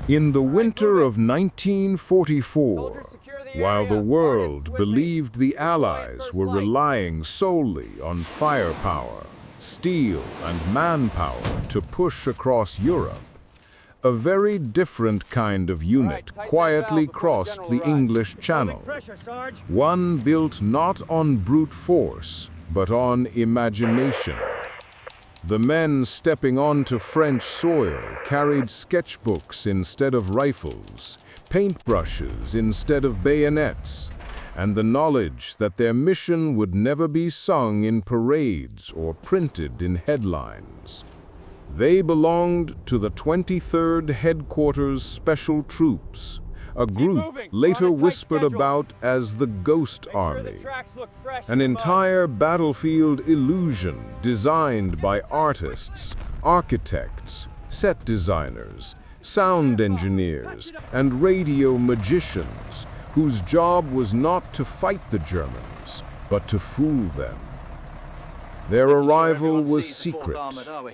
In the winter of 1944, while the world believed the Allies were relying solely on firepower, steel, and manpower to push across Europe, a very different kind of unit quietly crossed the English Channel, one built not on brute force, but on imagination. The men stepping onto French soil carried sketchbooks instead of rifles, paintbrushes instead of bayonets, and the knowledge that their mission would never be sung in parades or printed in headlines. They belonged to the 23rd Headquarters Special Troops, a group later whispered about as the Ghost Army, an entire battlefield illusion designed by artists, architects, set designers, sound engineers, and radio magicians whose job was not to fight the Germans, but to fool them. Their arrival was secret,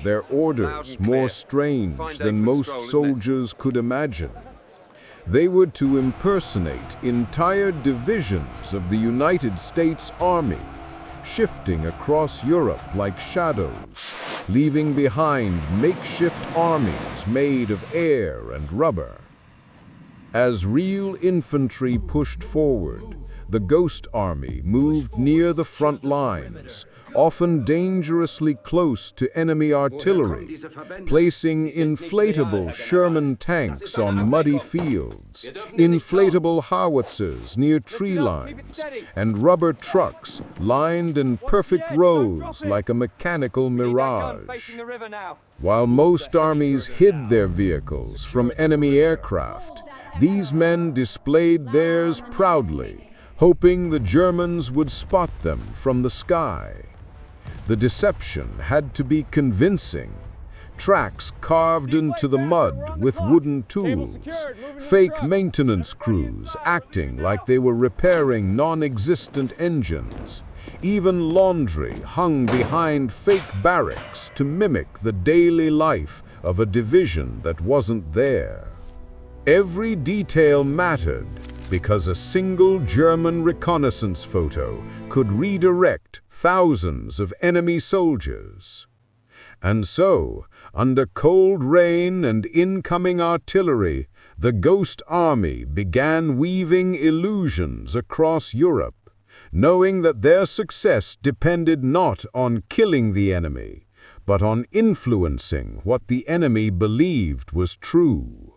their orders more strange than most soldiers could imagine. They were to impersonate entire divisions of the United States Army, shifting across Europe like shadows, leaving behind makeshift armies made of air and rubber. As real infantry pushed forward, the Ghost Army moved near the front lines, often dangerously close to enemy artillery, placing inflatable Sherman tanks on muddy fields, inflatable howitzers near tree lines, and rubber trucks lined in perfect rows like a mechanical mirage. While most armies hid their vehicles from enemy aircraft, these men displayed theirs proudly, hoping the Germans would spot them from the sky. The deception had to be convincing. Tracks carved into the mud with wooden tools, fake maintenance crews acting like they were repairing non-existent engines, even laundry hung behind fake barracks to mimic the daily life of a division that wasn't there. Every detail mattered, because a single German reconnaissance photo could redirect thousands of enemy soldiers. And so, under cold rain and incoming artillery, the Ghost Army began weaving illusions across Europe, knowing that their success depended not on killing the enemy, but on influencing what the enemy believed was true.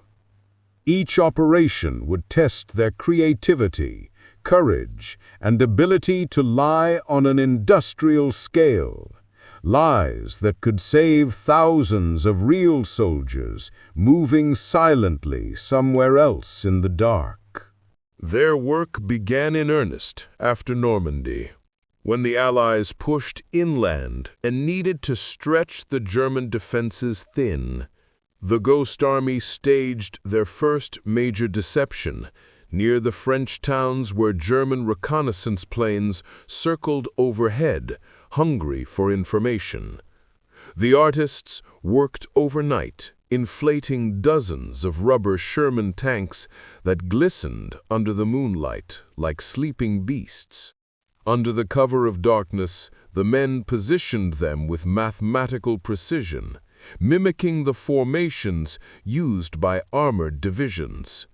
Each operation would test their creativity, courage, and ability to lie on an industrial scale, lies that could save thousands of real soldiers moving silently somewhere else in the dark. Their work began in earnest after Normandy, when the Allies pushed inland and needed to stretch the German defenses thin. The Ghost Army staged their first major deception near the French towns where German reconnaissance planes circled overhead, hungry for information. The artists worked overnight, inflating dozens of rubber Sherman tanks that glistened under the moonlight like sleeping beasts. Under the cover of darkness, the men positioned them with mathematical precision, mimicking the formations used by armored divisions.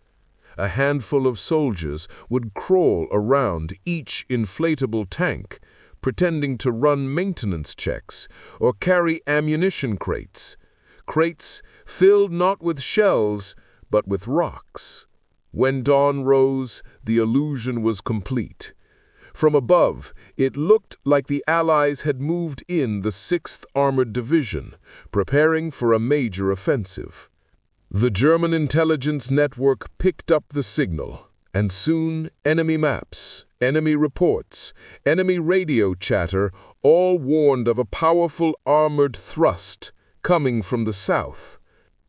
A handful of soldiers would crawl around each inflatable tank, pretending to run maintenance checks or carry ammunition crates filled not with shells, but with rocks. When dawn rose, the illusion was complete. From above, it looked like the Allies had moved in the 6th Armored Division, preparing for a major offensive. The German intelligence network picked up the signal, and soon enemy maps, enemy reports, enemy radio chatter all warned of a powerful armored thrust coming from the south.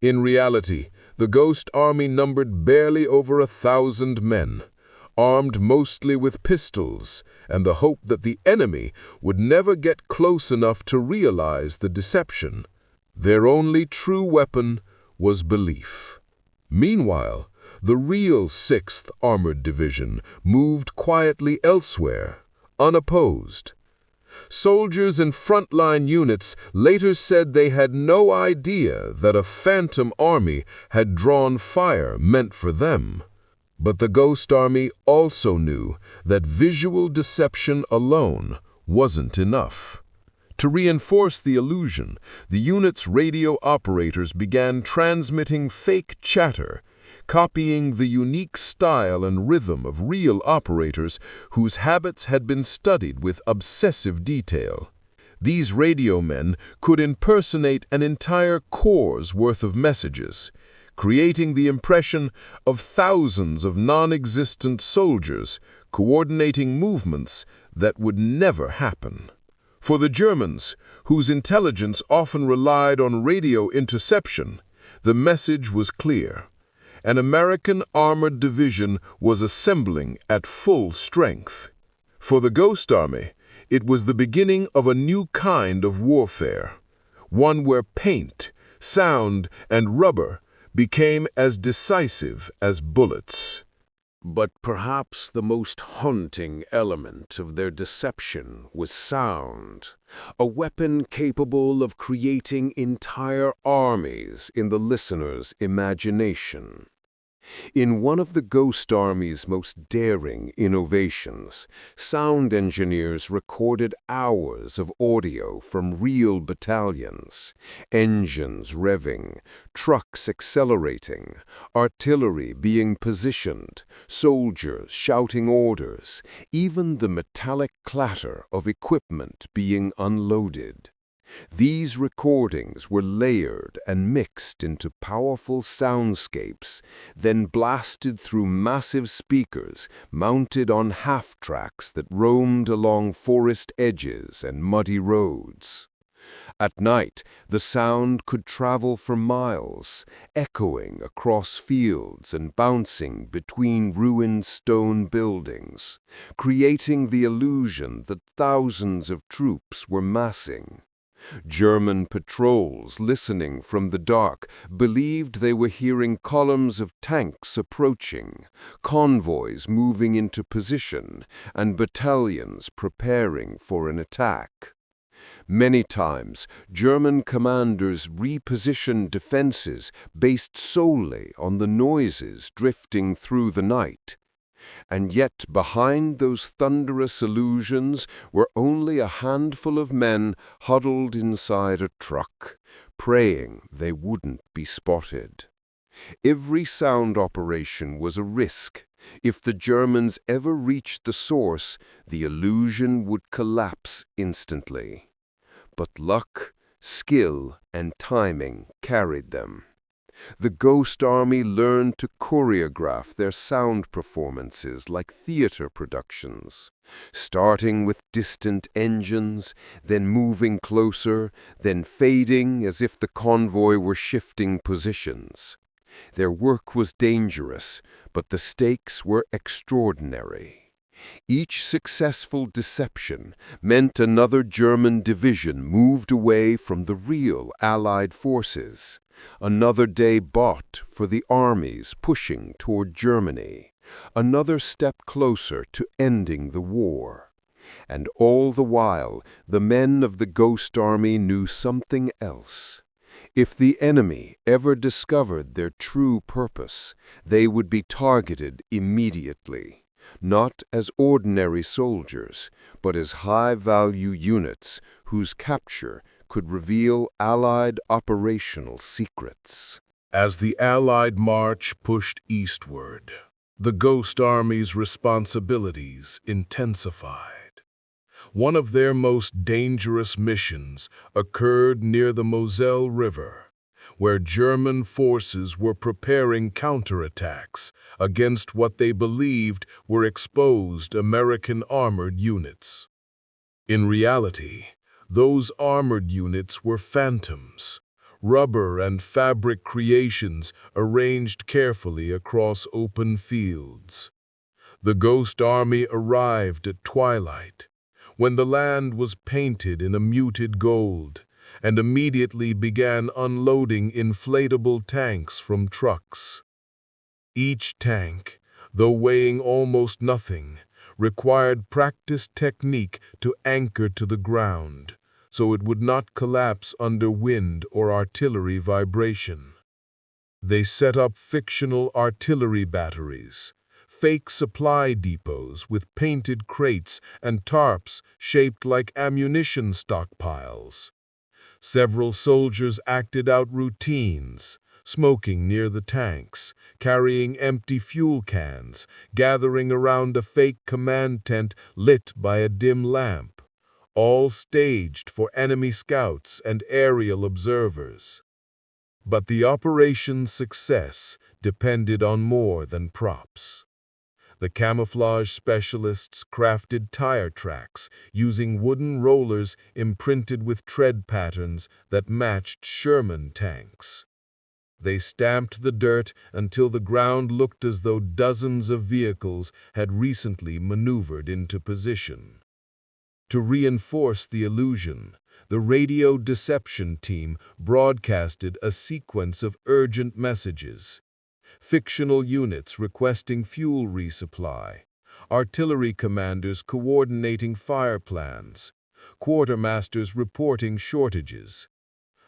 In reality, the Ghost Army numbered barely over 1,000 men, armed mostly with pistols, and the hope that the enemy would never get close enough to realize the deception. Their only true weapon was belief. Meanwhile, the real 6th Armored Division moved quietly elsewhere, unopposed. Soldiers in frontline units later said they had no idea that a phantom army had drawn fire meant for them. But the Ghost Army also knew that visual deception alone wasn't enough. To reinforce the illusion, the unit's radio operators began transmitting fake chatter, copying the unique style and rhythm of real operators whose habits had been studied with obsessive detail. These radio men could impersonate an entire corps' worth of messages, creating the impression of thousands of non-existent soldiers coordinating movements that would never happen. For the Germans, whose intelligence often relied on radio interception, the message was clear. An American armored division was assembling at full strength. For the Ghost Army, it was the beginning of a new kind of warfare, one where paint, sound, and rubber became as decisive as bullets. But perhaps the most haunting element of their deception was sound, a weapon capable of creating entire armies in the listener's imagination. In one of the Ghost Army's most daring innovations, sound engineers recorded hours of audio from real battalions, engines revving, trucks accelerating, artillery being positioned, soldiers shouting orders, even the metallic clatter of equipment being unloaded. These recordings were layered and mixed into powerful soundscapes, then blasted through massive speakers mounted on half-tracks that roamed along forest edges and muddy roads. At night, the sound could travel for miles, echoing across fields and bouncing between ruined stone buildings, creating the illusion that thousands of troops were massing. German patrols, listening from the dark, believed they were hearing columns of tanks approaching, convoys moving into position, and battalions preparing for an attack. Many times, German commanders repositioned defenses based solely on the noises drifting through the night. And yet behind those thunderous illusions were only a handful of men huddled inside a truck, praying they wouldn't be spotted. Every sound operation was a risk. If the Germans ever reached the source, the illusion would collapse instantly. But luck, skill, and timing carried them. The Ghost Army learned to choreograph their sound performances like theater productions, starting with distant engines, then moving closer, then fading as if the convoy were shifting positions. Their work was dangerous, but the stakes were extraordinary. Each successful deception meant another German division moved away from the real Allied forces. Another day bought for the armies pushing toward Germany, another step closer to ending the war. And all the while, the men of the Ghost Army knew something else. If the enemy ever discovered their true purpose, they would be targeted immediately, not as ordinary soldiers, but as high-value units whose capture could reveal Allied operational secrets. As the Allied march pushed eastward, the Ghost Army's responsibilities intensified. One of their most dangerous missions occurred near the Moselle River, where German forces were preparing counterattacks against what they believed were exposed American armored units. In reality, those armored units were phantoms, rubber and fabric creations arranged carefully across open fields. The Ghost Army arrived at twilight, when the land was painted in a muted gold, and immediately began unloading inflatable tanks from trucks. Each tank, though weighing almost nothing, required practiced technique to anchor to the ground, so it would not collapse under wind or artillery vibration. They set up fictional artillery batteries, fake supply depots with painted crates and tarps shaped like ammunition stockpiles. Several soldiers acted out routines, smoking near the tanks, carrying empty fuel cans, gathering around a fake command tent lit by a dim lamp, all staged for enemy scouts and aerial observers. But the operation's success depended on more than props. The camouflage specialists crafted tire tracks using wooden rollers imprinted with tread patterns that matched Sherman tanks. They stamped the dirt until the ground looked as though dozens of vehicles had recently maneuvered into position. To reinforce the illusion, the radio deception team broadcasted a sequence of urgent messages. Fictional units requesting fuel resupply, artillery commanders coordinating fire plans, quartermasters reporting shortages.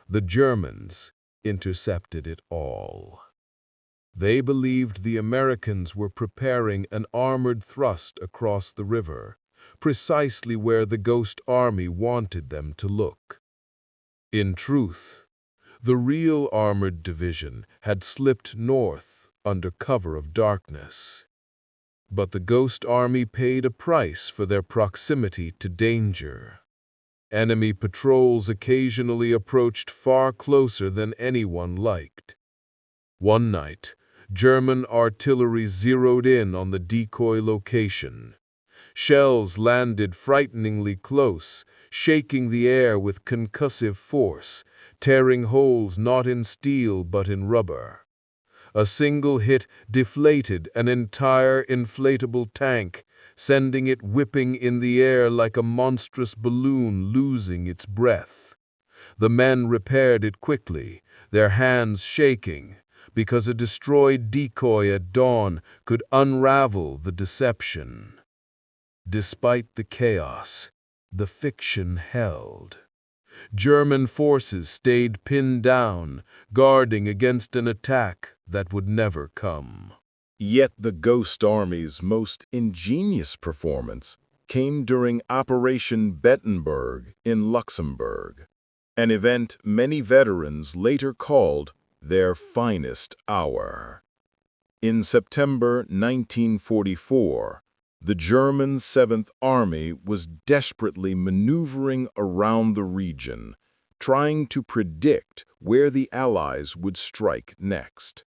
The Germans intercepted it all. They believed the Americans were preparing an armored thrust across the river, precisely where the Ghost Army wanted them to look. In truth, the real armored division had slipped north under cover of darkness. But the Ghost Army paid a price for their proximity to danger. Enemy patrols occasionally approached far closer than anyone liked. One night, German artillery zeroed in on the decoy location. Shells landed frighteningly close, shaking the air with concussive force, tearing holes not in steel but in rubber. A single hit deflated an entire inflatable tank, sending it whipping in the air like a monstrous balloon losing its breath. The men repaired it quickly, their hands shaking, because a destroyed decoy at dawn could unravel the deception. Despite the chaos, the fiction held. German forces stayed pinned down, guarding against an attack that would never come. Yet the Ghost Army's most ingenious performance came during Operation Bettenberg in Luxembourg, an event many veterans later called their finest hour. In September 1944, the German 7th Army was desperately maneuvering around the region, trying to predict where the Allies would strike next.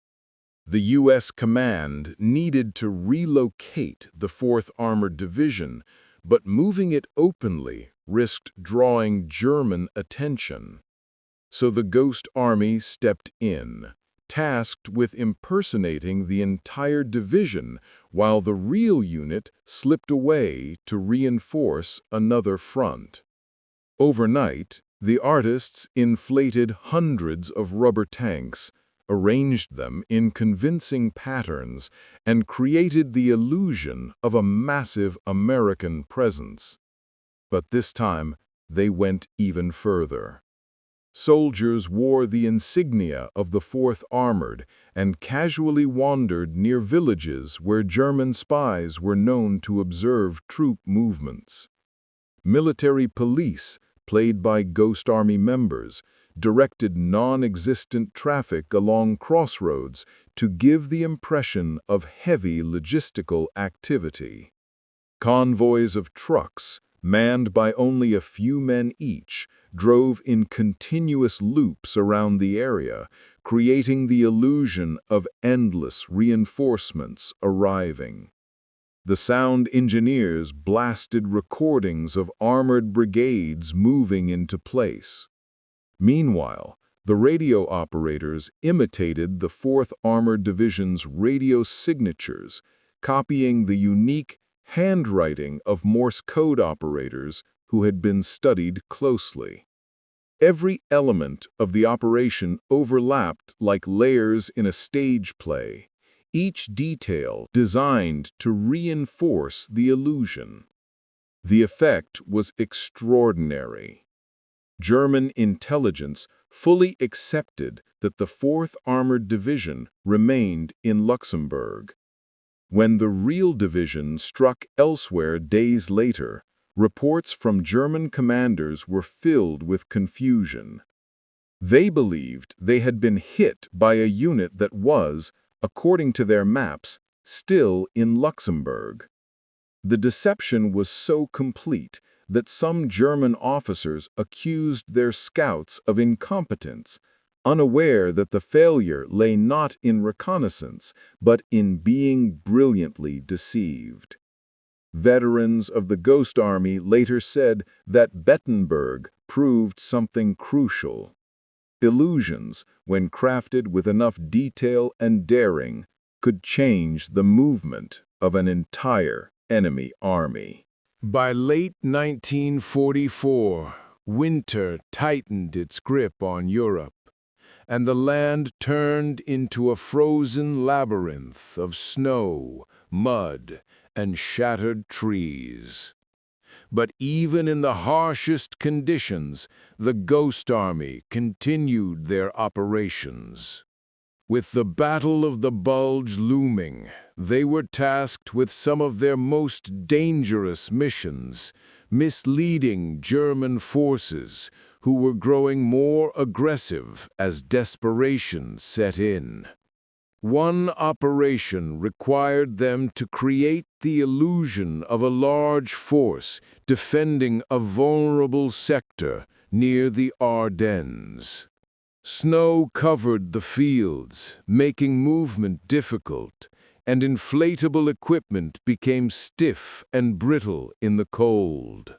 The U.S. command needed to relocate the 4th Armored Division, but moving it openly risked drawing German attention. So the Ghost Army stepped in, tasked with impersonating the entire division while the real unit slipped away to reinforce another front. Overnight, the artists inflated hundreds of rubber tanks, arranged them in convincing patterns, and created the illusion of a massive American presence. But this time, they went even further. Soldiers wore the insignia of the 4th Armored and casually wandered near villages where German spies were known to observe troop movements. Military police, played by Ghost Army members, directed non-existent traffic along crossroads to give the impression of heavy logistical activity. Convoys of trucks, manned by only a few men each, drove in continuous loops around the area, creating the illusion of endless reinforcements arriving. The sound engineers blasted recordings of armored brigades moving into place. Meanwhile, the radio operators imitated the 4th Armored Division's radio signatures, copying the unique handwriting of Morse code operators who had been studied closely. Every element of the operation overlapped like layers in a stage play, each detail designed to reinforce the illusion. The effect was extraordinary. German intelligence fully accepted that the 4th Armored Division remained in Luxembourg. When the real division struck elsewhere days later, reports from German commanders were filled with confusion. They believed they had been hit by a unit that was, according to their maps, still in Luxembourg. The deception was so complete that some German officers accused their scouts of incompetence, unaware that the failure lay not in reconnaissance, but in being brilliantly deceived. Veterans of the Ghost Army later said that Bettenberg proved something crucial. Illusions, when crafted with enough detail and daring, could change the movement of an entire enemy army. By late 1944, winter tightened its grip on Europe, and the land turned into a frozen labyrinth of snow, mud, and shattered trees. But even in the harshest conditions, the Ghost Army continued their operations. With the Battle of the Bulge looming, they were tasked with some of their most dangerous missions, misleading German forces who were growing more aggressive as desperation set in. One operation required them to create the illusion of a large force defending a vulnerable sector near the Ardennes. Snow covered the fields, making movement difficult, and inflatable equipment became stiff and brittle in the cold.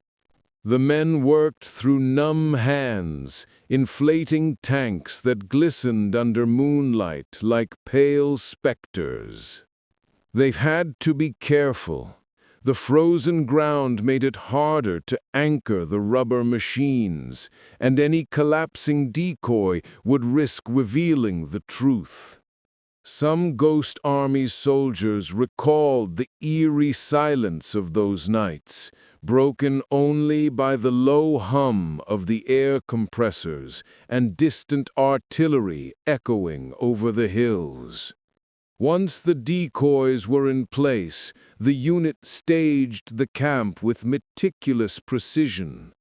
The men worked through numb hands, inflating tanks that glistened under moonlight like pale specters. They've had to be careful. The frozen ground made it harder to anchor the rubber machines, and any collapsing decoy would risk revealing the truth. Some Ghost Army soldiers recalled the eerie silence of those nights, broken only by the low hum of the air compressors and distant artillery echoing over the hills. Once the decoys were in place, the unit staged the camp with meticulous precision.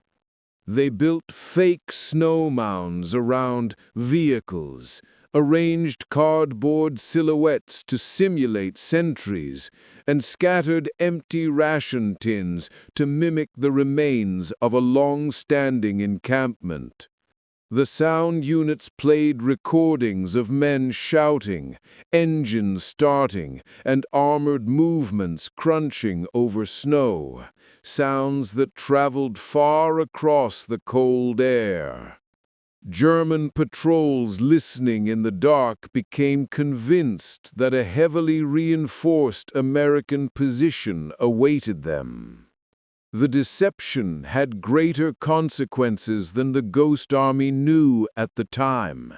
They built fake snow mounds around vehicles, arranged cardboard silhouettes to simulate sentries, and scattered empty ration tins to mimic the remains of a long-standing encampment. The sound units played recordings of men shouting, engines starting, and armored movements crunching over snow, sounds that traveled far across the cold air. German patrols listening in the dark became convinced that a heavily reinforced American position awaited them. The deception had greater consequences than the Ghost Army knew at the time.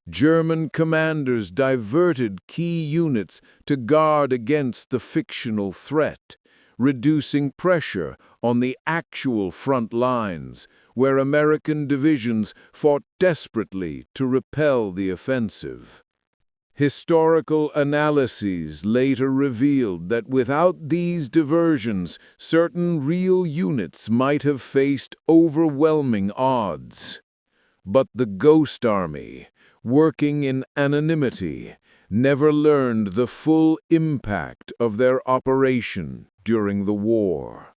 German commanders diverted key units to guard against the fictional threat, reducing pressure on the actual front lines, where American divisions fought desperately to repel the offensive. Historical analyses later revealed that without these diversions, certain real units might have faced overwhelming odds. But the Ghost Army, working in anonymity, never learned the full impact of their operation during the war.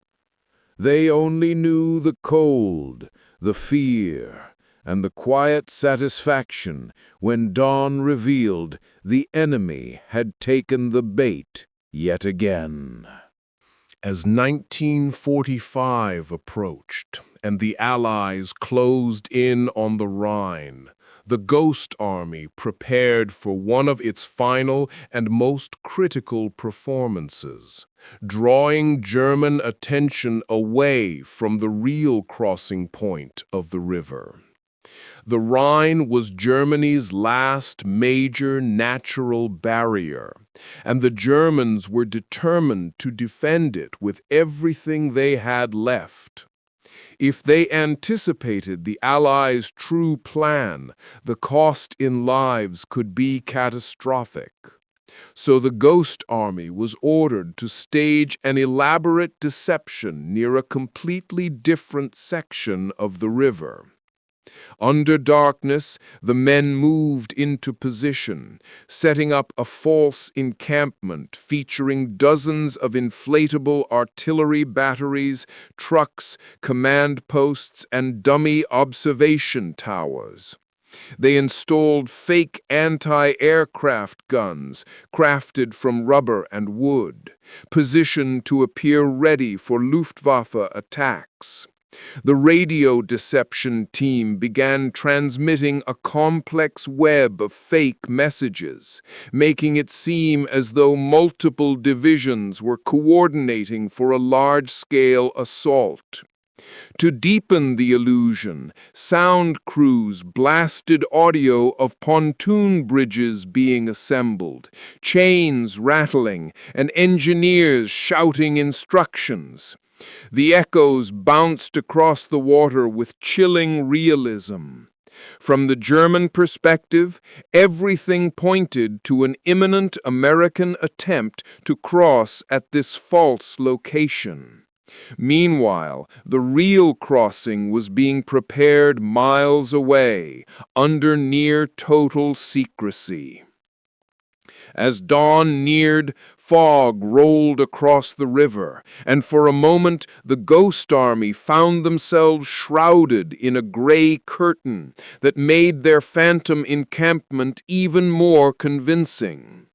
They only knew the cold, the fear, and the quiet satisfaction when dawn revealed the enemy had taken the bait yet again. As 1945 approached and the Allies closed in on the Rhine, the Ghost Army prepared for one of its final and most critical performances, drawing German attention away from the real crossing point of the river. The Rhine was Germany's last major natural barrier, and the Germans were determined to defend it with everything they had left. If they anticipated the Allies' true plan, the cost in lives could be catastrophic. So the Ghost Army was ordered to stage an elaborate deception near a completely different section of the river. Under darkness, the men moved into position, setting up a false encampment featuring dozens of inflatable artillery batteries, trucks, command posts, and dummy observation towers. They installed fake anti-aircraft guns, crafted from rubber and wood, positioned to appear ready for Luftwaffe attacks. The radio deception team began transmitting a complex web of fake messages, making it seem as though multiple divisions were coordinating for a large-scale assault. To deepen the illusion, sound crews blasted audio of pontoon bridges being assembled, chains rattling, and engineers shouting instructions. The echoes bounced across the water with chilling realism. From the German perspective, everything pointed to an imminent American attempt to cross at this false location. Meanwhile, the real crossing was being prepared miles away, under near total secrecy. As dawn neared, fog rolled across the river, and for a moment the Ghost Army found themselves shrouded in a gray curtain that made their phantom encampment even more convincing.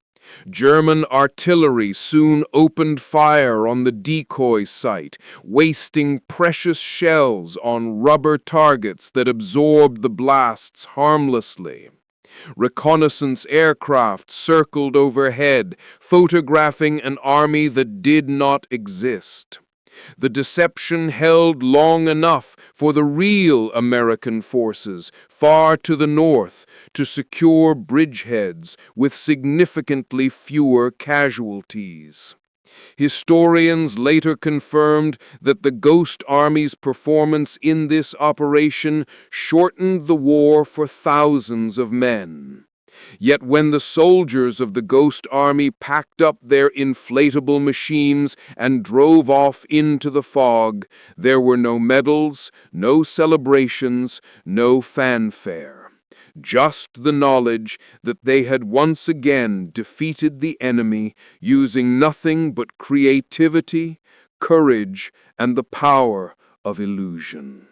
German artillery soon opened fire on the decoy site, wasting precious shells on rubber targets that absorbed the blasts harmlessly. Reconnaissance aircraft circled overhead, photographing an army that did not exist. The deception held long enough for the real American forces, far to the north, to secure bridgeheads with significantly fewer casualties. Historians later confirmed that the Ghost Army's performance in this operation shortened the war for thousands of men. Yet when the soldiers of the Ghost Army packed up their inflatable machines and drove off into the fog, there were no medals, no celebrations, no fanfare. Just the knowledge that they had once again defeated the enemy using nothing but creativity, courage, and the power of illusion.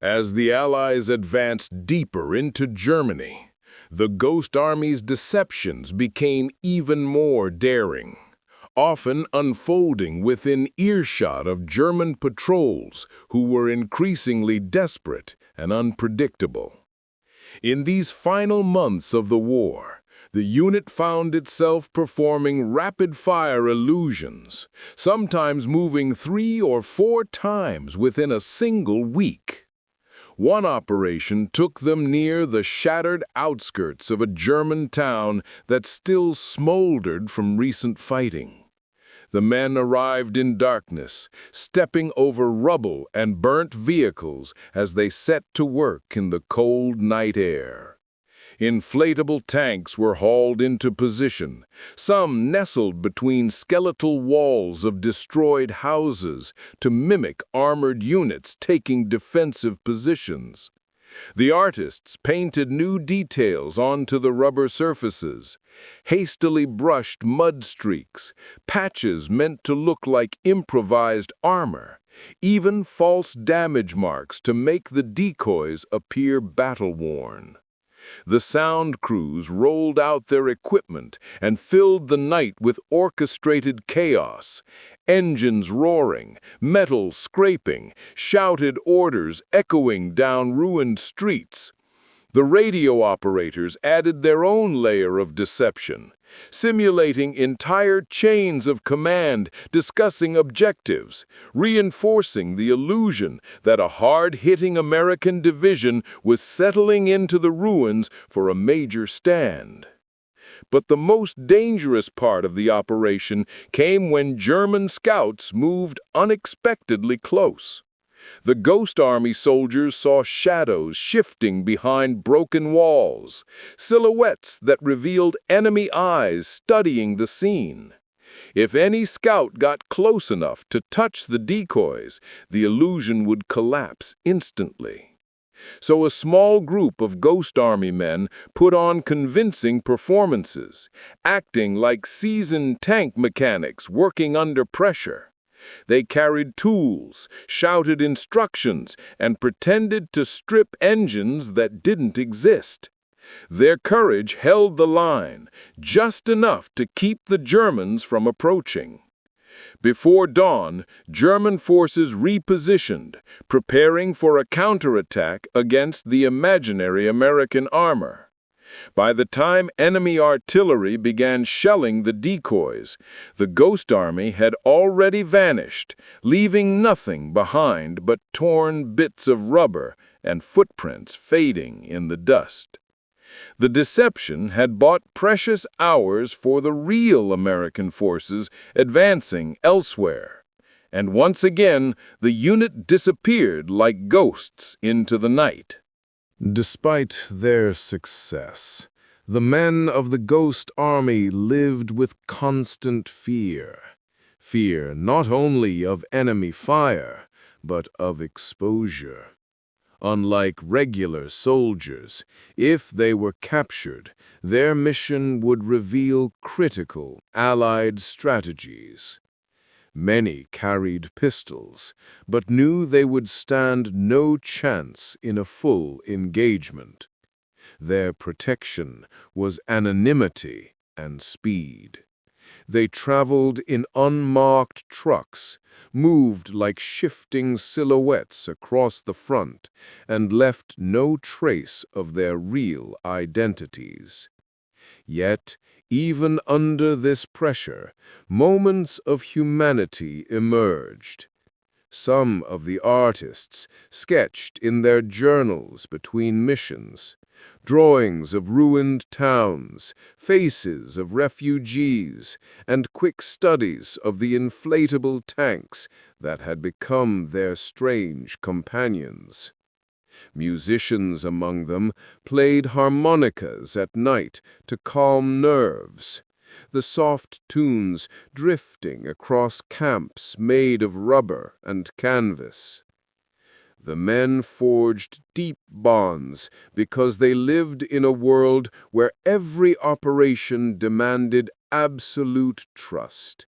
As the Allies advanced deeper into Germany, the Ghost Army's deceptions became even more daring, often unfolding within earshot of German patrols who were increasingly desperate and unpredictable. In these final months of the war, the unit found itself performing rapid-fire illusions, sometimes moving 3 or 4 times within a single week. One operation took them near the shattered outskirts of a German town that still smoldered from recent fighting. The men arrived in darkness, stepping over rubble and burnt vehicles as they set to work in the cold night air. Inflatable tanks were hauled into position, some nestled between skeletal walls of destroyed houses to mimic armored units taking defensive positions. The artists painted new details onto the rubber surfaces, hastily brushed mud streaks, patches meant to look like improvised armor, even false damage marks to make the decoys appear battle-worn. The sound crews rolled out their equipment and filled the night with orchestrated chaos. Engines roaring, metal scraping, shouted orders echoing down ruined streets. The radio operators added their own layer of deception, simulating entire chains of command, discussing objectives, reinforcing the illusion that a hard-hitting American division was settling into the ruins for a major stand. But the most dangerous part of the operation came when German scouts moved unexpectedly close. The Ghost Army soldiers saw shadows shifting behind broken walls, silhouettes that revealed enemy eyes studying the scene. If any scout got close enough to touch the decoys, the illusion would collapse instantly. So a small group of Ghost Army men put on convincing performances, acting like seasoned tank mechanics working under pressure. They carried tools, shouted instructions, and pretended to strip engines that didn't exist. Their courage held the line, just enough to keep the Germans from approaching. Before dawn, German forces repositioned, preparing for a counterattack against the imaginary American armor. By the time enemy artillery began shelling the decoys, the Ghost Army had already vanished, leaving nothing behind but torn bits of rubber and footprints fading in the dust. The deception had bought precious hours for the real American forces advancing elsewhere, and once again the unit disappeared like ghosts into the night. Despite their success, the men of the Ghost Army lived with constant fear. Fear not only of enemy fire, but of exposure. Unlike regular soldiers, if they were captured, their mission would reveal critical Allied strategies. Many carried pistols, but knew they would stand no chance in a full engagement. Their protection was anonymity and speed. They traveled in unmarked trucks, moved like shifting silhouettes across the front, and left no trace of their real identities. Yet, even under this pressure, moments of humanity emerged. Some of the artists sketched in their journals between missions, drawings of ruined towns, faces of refugees, and quick studies of the inflatable tanks that had become their strange companions. Musicians among them played harmonicas at night to calm nerves, the soft tunes drifting across camps made of rubber and canvas. The men forged deep bonds because they lived in a world where every operation demanded absolute trust.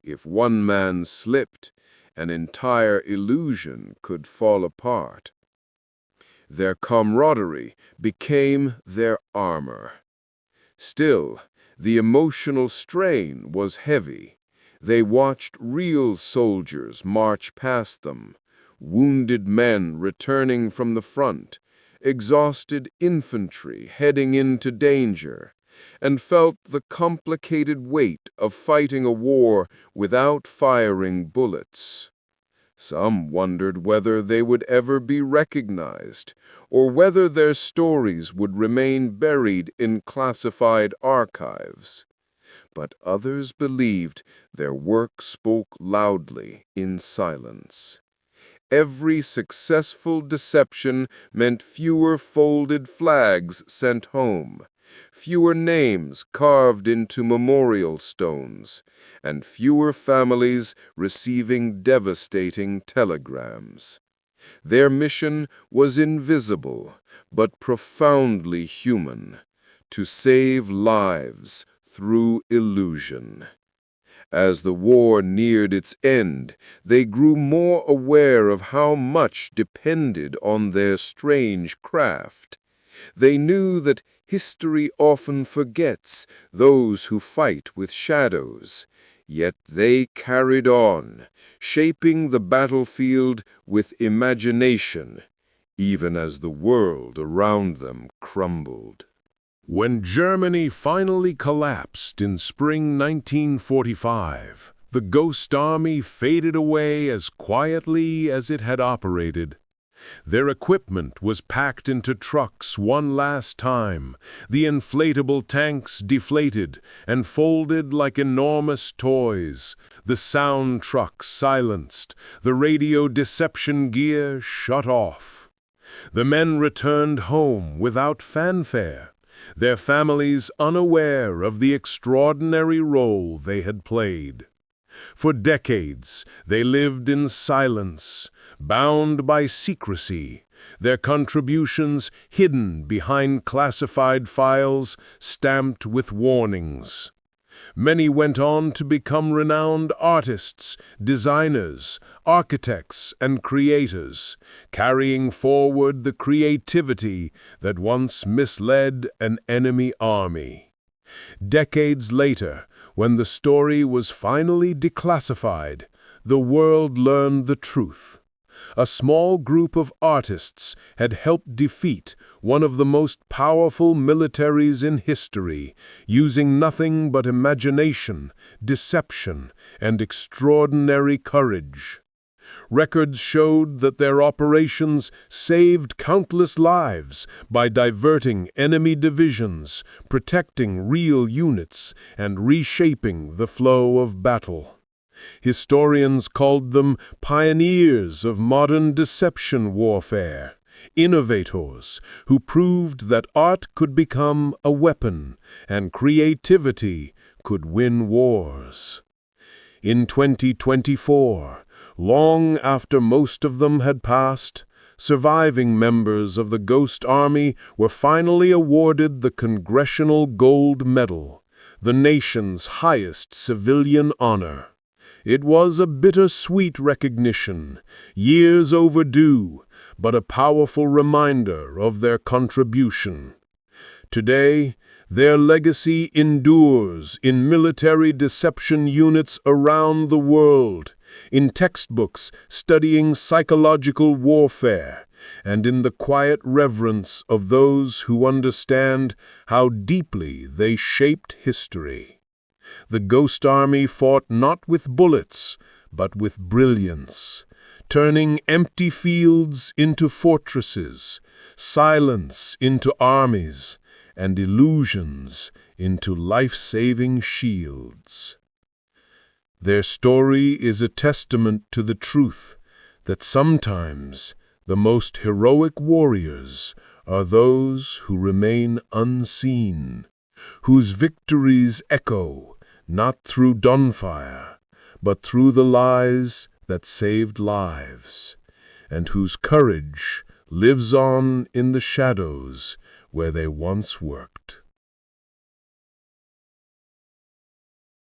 If one man slipped, an entire illusion could fall apart. Their camaraderie became their armor. Still, the emotional strain was heavy. They watched real soldiers march past them, wounded men returning from the front, exhausted infantry heading into danger, and felt the complicated weight of fighting a war without firing bullets. Some wondered whether they would ever be recognized, or whether their stories would remain buried in classified archives. But others believed their work spoke loudly in silence. Every successful deception meant fewer folded flags sent home, fewer names carved into memorial stones, and fewer families receiving devastating telegrams. Their mission was invisible, but profoundly human, to save lives through illusion. As the war neared its end, they grew more aware of how much depended on their strange craft. They knew that history often forgets those who fight with shadows, yet they carried on, shaping the battlefield with imagination, even as the world around them crumbled. When Germany finally collapsed in spring 1945, the Ghost Army faded away as quietly as it had operated. Their equipment was packed into trucks one last time, the inflatable tanks deflated and folded like enormous toys, the sound trucks silenced, the radio deception gear shut off. The men returned home without fanfare, their families unaware of the extraordinary role they had played. For decades, they lived in silence, bound by secrecy, their contributions hidden behind classified files stamped with warnings. Many went on to become renowned artists, designers, architects, and creators, carrying forward the creativity that once misled an enemy army. Decades later, when the story was finally declassified, the world learned the truth. A small group of artists had helped defeat one of the most powerful militaries in history, using nothing but imagination, deception, and extraordinary courage. Records showed that their operations saved countless lives by diverting enemy divisions, protecting real units, and reshaping the flow of battle. Historians called them pioneers of modern deception warfare, innovators who proved that art could become a weapon and creativity could win wars. In 2024, long after most of them had passed, surviving members of the Ghost Army were finally awarded the Congressional Gold Medal, the nation's highest civilian honor. It was a bittersweet recognition, years overdue, but a powerful reminder of their contribution. Today, their legacy endures in military deception units around the world, in textbooks studying psychological warfare, and in the quiet reverence of those who understand how deeply they shaped history. The Ghost Army fought not with bullets, but with brilliance, turning empty fields into fortresses, silence into armies, and illusions into life-saving shields. Their story is a testament to the truth that sometimes the most heroic warriors are those who remain unseen, whose victories echo not through gunfire, but through the lies that saved lives, and whose courage lives on in the shadows where they once worked.